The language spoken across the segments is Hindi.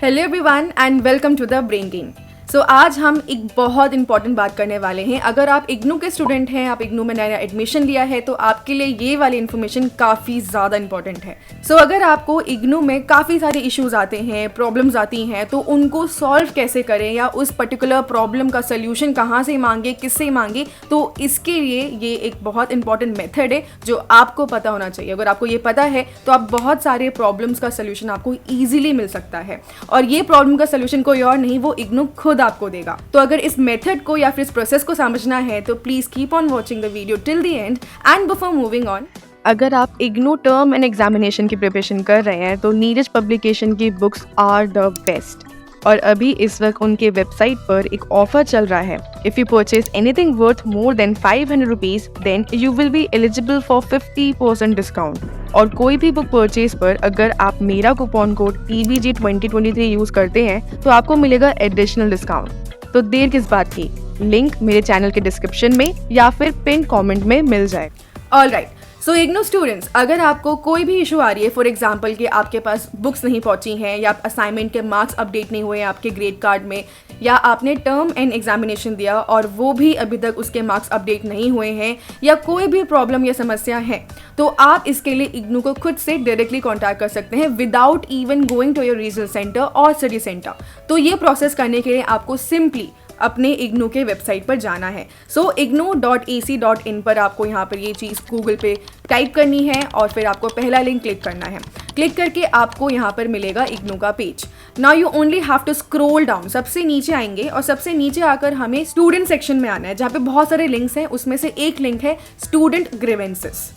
Hello everyone and welcome to the brain game. आज हम एक बहुत इंपॉर्टेंट बात करने वाले हैं। अगर आप इग्नू के स्टूडेंट हैं, आप इग्नू में नया एडमिशन लिया है, तो आपके लिए ये वाली इन्फॉर्मेशन काफ़ी ज़्यादा इंपॉर्टेंट है। अगर आपको इग्नू में काफ़ी सारे इश्यूज आते हैं, प्रॉब्लम्स आती हैं, तो उनको सॉल्व कैसे करें या उस पर्टिकुलर प्रॉब्लम का सोल्यूशन कहाँ से मांगे, किससे मांगे, तो इसके लिए ये एक बहुत इंपॉर्टेंट मेथड है जो आपको पता होना चाहिए। अगर आपको ये पता है तो आप बहुत सारे प्रॉब्लम्स का सोल्यूशन आपको ईजिली मिल सकता है, और ये प्रॉब्लम का सोल्यूशन कोई और नहीं, वो इग्नू खुद आपको देगा। तो अगर इस मेथड को या फिर इस प्रोसेस को समझना है तो please keep on watching the video till the end. And before moving on, अगर आप इग्नू टर्म एंड एग्जामिनेशन की प्रिपरेशन कर रहे हैं तो नीरज पब्लिकेशन की बुक्स आर द बेस्ट। और अभी इस वक्त उनके वेबसाइट पर एक ऑफर चल रहा है। If you purchase anything worth more than 500 rupees then you will be eligible for 50% discount. और कोई भी बुक परचेज पर अगर आप मेरा कूपन कोड TBG2023 यूज करते हैं तो आपको मिलेगा एडिशनल डिस्काउंट। तो देर किस बात की, लिंक मेरे चैनल के डिस्क्रिप्शन में या फिर पिन कमेंट में मिल जाए। ऑलराइट, इग्नू स्टूडेंट्स, अगर आपको कोई भी इशू आ रही है, फॉर एग्जांपल कि आपके पास बुक्स नहीं पहुंची हैं, या असाइनमेंट के मार्क्स अपडेट नहीं हुए हैं आपके ग्रेड कार्ड में, या आपने टर्म एंड एग्जामिनेशन दिया और वो भी अभी तक उसके मार्क्स अपडेट नहीं हुए हैं, या कोई भी प्रॉब्लम या समस्या है, तो आप इसके लिए इग्नू को खुद से डायरेक्टली कॉन्टैक्ट कर सकते हैं without even going to your regional centre और स्टडी सेंटर। तो ये प्रोसेस करने के लिए आपको सिंपली अपने इग्नू के वेबसाइट पर जाना है। ignou.ac.in पर आपको यहाँ पर ये चीज़ गूगल पे टाइप करनी है और फिर आपको पहला लिंक क्लिक करना है। क्लिक करके आपको यहाँ पर मिलेगा इग्नू का page. Now you only have to scroll down, सबसे नीचे आएंगे और सबसे नीचे आकर हमें स्टूडेंट सेक्शन में आना है, जहाँ पे बहुत सारे लिंक्स हैं। उसमें से एक लिंक है student grievances.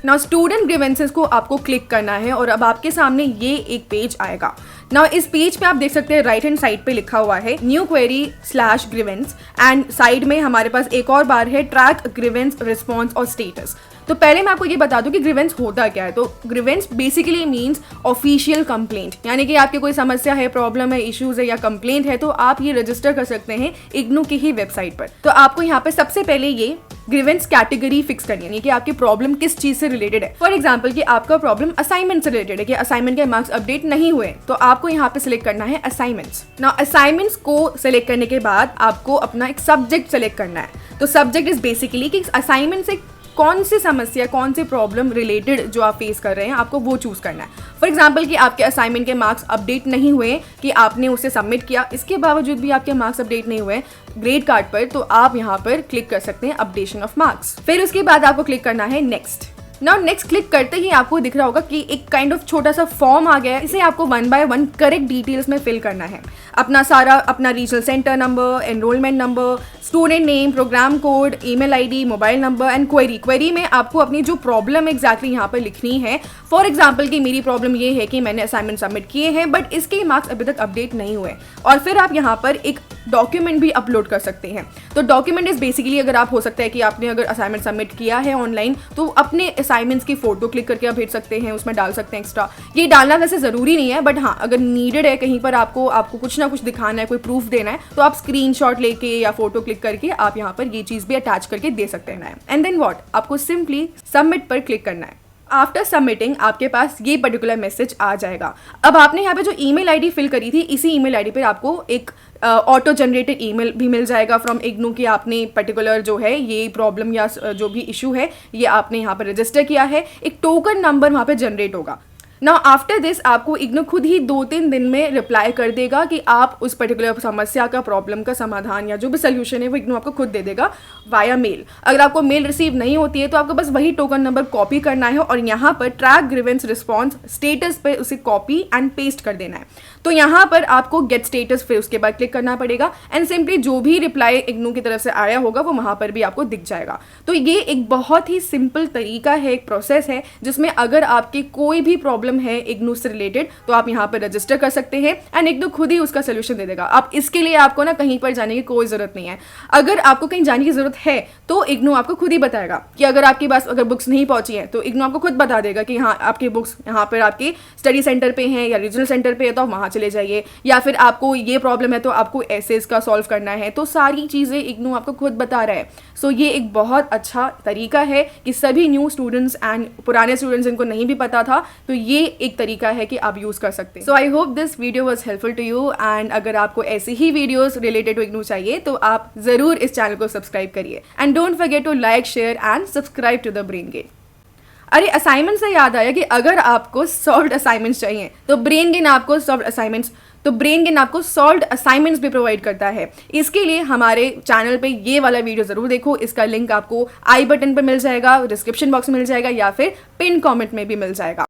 Now student grievances को आपको क्लिक करना है और अब आपके सामने ये एक पेज आएगा। नाउ इस पेज पे आप देख सकते हैं राइट हैंड साइड पे लिखा हुआ है न्यू क्वेरी/ग्रीवेंस, एंड साइड में हमारे पास एक और बार है ट्रैक ग्रीवेंस रिस्पॉन्स और स्टेटस। तो पहले मैं आपको ये बता दूं कि ग्रीवेंस होता क्या है। तो grievance basically means official complaint, यानी कि आपकी कोई समस्या है, प्रॉब्लम है, इश्यूज है या कंप्लेंट है, तो आप ये रजिस्टर कर सकते हैं इग्नू की ही वेबसाइट पर। तो आपको यहाँ पे सबसे पहले ये ग्रीवेंस कैटेगरी फिक्स करनी है, यानी कि आपकी प्रॉब्लम किस चीज से रिलेटेड है। फॉर एग्जांपल कि आपका प्रॉब्लम असाइनमेंट से रिलेटेड है, कि असाइनमेंट के मार्क्स अपडेट नहीं हुए, तो आपको यहाँ पे सिलेक्ट करना है असाइनमेंट्स। नाउ असाइनमेंट्स को सिलेक्ट करने के बाद आपको अपना एक सब्जेक्ट सिलेक्ट करना है। तो सब्जेक्ट इज बेसिकली कि असाइनमेंट से कौन सी समस्या, कौन सी प्रॉब्लम रिलेटेड जो आप फेस कर रहे हैं, आपको वो चूज करना है। फॉर एग्जांपल कि आपके असाइनमेंट के मार्क्स अपडेट नहीं हुए, कि आपने उसे सबमिट किया, इसके बावजूद भी आपके मार्क्स अपडेट नहीं हुए ग्रेड कार्ड पर, तो आप यहाँ पर क्लिक कर सकते हैं अपडेशन ऑफ मार्क्स। फिर उसके बाद आपको क्लिक करना है नेक्स्ट। नाउ नेक्स्ट क्लिक करते ही आपको दिख रहा होगा कि एक काइंड ऑफ छोटा सा फॉर्म आ गया है। इसे आपको 1 बाय 1 करेक्ट डिटेल्स में फिल करना है। अपना regional centre number, enrolment number, student name, programme code, email ID, mobile number and query में आपको अपनी जो प्रॉब्लम एग्जैक्टली यहाँ पर लिखनी है। फॉर एग्जाम्पल कि मेरी प्रॉब्लम ये है कि मैंने असाइनमेंट सबमिट किए हैं बट इसके मार्क्स अभी तक अपडेट नहीं हुए, और फिर आप यहाँ पर एक डॉक्यूमेंट भी अपलोड कर सकते हैं। तो डॉक्यूमेंट इज बेसिकली, अगर आप हो सकता है कि आपने अगर असाइनमेंट सबमिट किया है ऑनलाइन, तो अपने असाइनमेंट्स की फोटो क्लिक करके आप भेज सकते हैं, उसमें डाल सकते हैं एक्स्ट्रा। ये डालना वैसे ज़रूरी नहीं है, बट हाँ अगर नीडेड है कहीं पर आपको कुछ ना कुछ दिखाना है, कोई प्रूफ देना है, तो आप स्क्रीनशॉट लेके या फोटो क्लिक करके आप यहाँ पर ये चीज़ भी अटैच करके दे सकते हैं। एंड देन व्हाट, आपको सिंपली सबमिट पर क्लिक करना है। आफ्टर सबमिटिंग आपके पास ये पर्टिकुलर मैसेज आ जाएगा। अब आपने यहाँ पे जो ईमेल आईडी फिल करी थी, इसी ईमेल आईडी पे आपको एक ऑटो जनरेटेड ईमेल भी मिल जाएगा फ्रॉम इग्नू की आपने पर्टिकुलर जो है ये प्रॉब्लम या जो भी इशू है ये आपने यहाँ पर रजिस्टर किया है। एक टोकन नंबर वहाँ पे जनरेट होगा। नाउ आफ्टर दिस आपको इग्नू खुद ही 2-3 दिन में रिप्लाई कर देगा कि आप उस पर्टिकुलर समस्या का, प्रॉब्लम का समाधान या जो भी सोल्यूशन है वो इग्नू आपको खुद दे देगा वाया मेल। अगर आपको मेल रिसीव नहीं होती है तो आपको बस वही टोकन नंबर कॉपी करना है और यहाँ पर ट्रैक ग्रीवेंस रिस्पॉन्स स्टेटस पे उसे कॉपी एंड पेस्ट कर देना है। तो यहाँ पर आपको गेट स्टेटस, फिर उसके बाद क्लिक करना पड़ेगा एंड सिंपली जो भी रिप्लाई इग्नू की तरफ से आया होगा वो वहाँ पर भी आपको दिख जाएगा। तो ये एक बहुत ही सिंपल तरीका है, एक प्रोसेस है, जिसमें अगर आपकी कोई भी प्रॉब्लम है इग्नू से रिलेटेड तो आप यहाँ पर रजिस्टर कर सकते हैं एंड इग्नू खुद ही उसका सोल्यूशन दे देगा। आप इसके लिए आपको ना कहीं पर जाने की कोई जरूरत नहीं है। अगर आपको कहीं जाने की जरूरत है तो इग्नू आपको खुद ही बताएगा कि अगर आपके पास अगर बुक्स नहीं पहुंची हैं तो इग्नू आपको खुद बता देगा कि हाँ आपकी बुक्स यहाँ पर आपके स्टडी सेंटर पे हैं या रीजनल सेंटर पे है तो आप वहाँ चले जाइए, या फिर आपको ये प्रॉब्लम है तो आपको ऐसे इसका सॉल्व करना है। तो सारी चीज़ें इग्नू आपको खुद बता रहा है। सो ये एक बहुत अच्छा तरीका है कि सभी न्यू स्टूडेंट्स एंड पुराने स्टूडेंट्स जिनको नहीं भी पता था तो ये ये एक तरीका है कि आप यूज़ कर सकते हैं। So I hope this video was helpful to you, and अगर आपको ऐसी ही वीडियोज़ रिलेटेड टू इग्नू चाहिए तो आप ज़रूर इस चैनल को सब्सक्राइब करिए, and don't forget to like, share and subscribe to the brain gain. अरे असाइनमेंट से याद आया कि अगर आपको सॉल्व्ड असाइनमेंट्स चाहिए तो ब्रेन गेन आपको सॉल्व्ड असाइनमेंट्स भी प्रोवाइड करता है। इसके लिए हमारे चैनल पे ये वाला वीडियो ज़रूर देखो, इसका लिंक आपको आई बटन पर मिल जाएगा, डिस्क्रिप्शन बॉक्स में मिल जाएगा या फिर पिन कमेंट में भी मिल जाएगा।